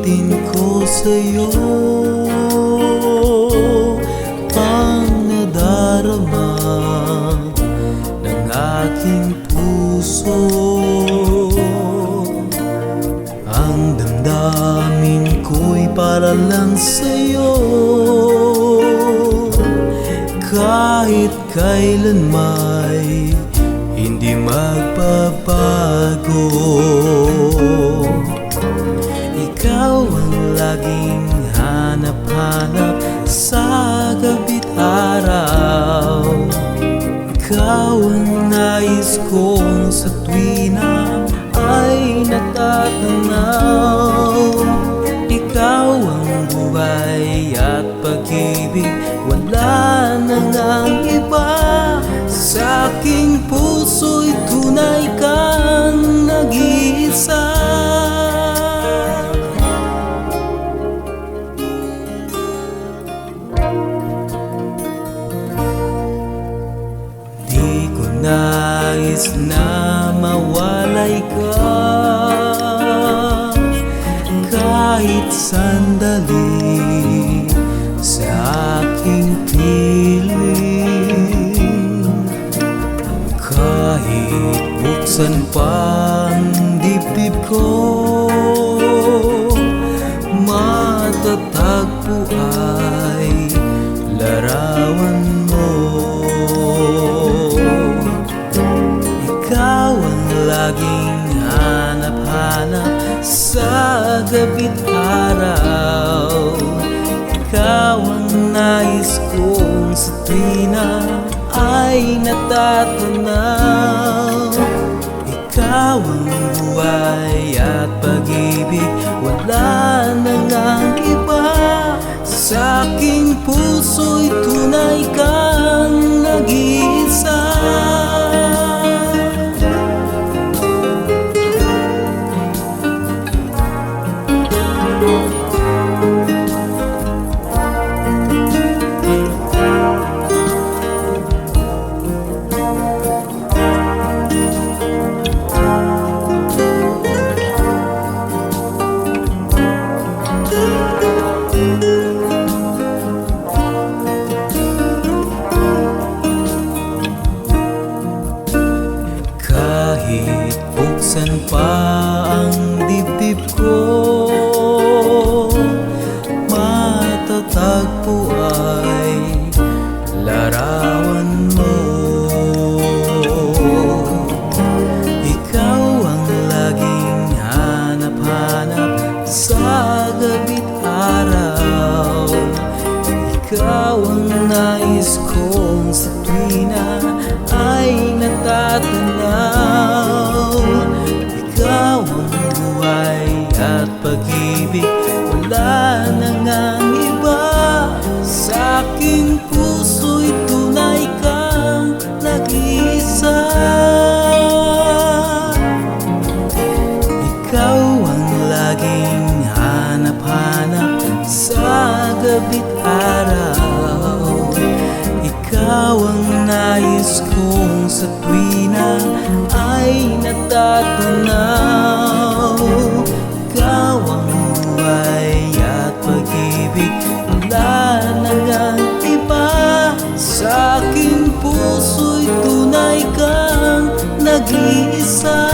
Awitin ko sa'yo ang nadarama ng aking puso. Ang damdamin ko'y para lang sa'yo, kahit kailan may hindi magbabago. Ikaw ang laging hanap-hanap sa gabi't araw. Ikaw ang nais kong sa tuwina ay natatanaw. Ikaw ang buhay at pag-ibig, wala na ngang iba. Sa aking puso'y tunay kang nag-iisa. Di ko nais na mawalay ka kahit sandali sa aking piling. Kahit buksan pa ang dibdib ko, matatagpo ay larawan mo. Ikaw ang laging hanap-hanap sa gabi't araw. Ikaw ang nais kong sa tuwina ay natatanaw. Ikaw ang buhay at pag-ibig, wala na ngang iba. Sa aking puso'y tunay kang nag-iisa. Kahit buksan pa ang dibdib ko, matatagpo ay larawan mo. Ikaw ang laging hanap-hanap sa gabi't araw. Ikaw ang nais kong sa tuwina ay natatanaw. Ikaw ang buhay at pag-ibig, wala na ngang iba. Sa aking puso'y tunay kang nag-iisa. Ikaw ang laging hanap-hanap sa gabi't araw. Ikaw ang nais kong sa tuwina ay natatanaw. Ikaw ang buhay at pag-ibig, wala na ngang iba. Sa aking puso'y tunay kang nag-iisa.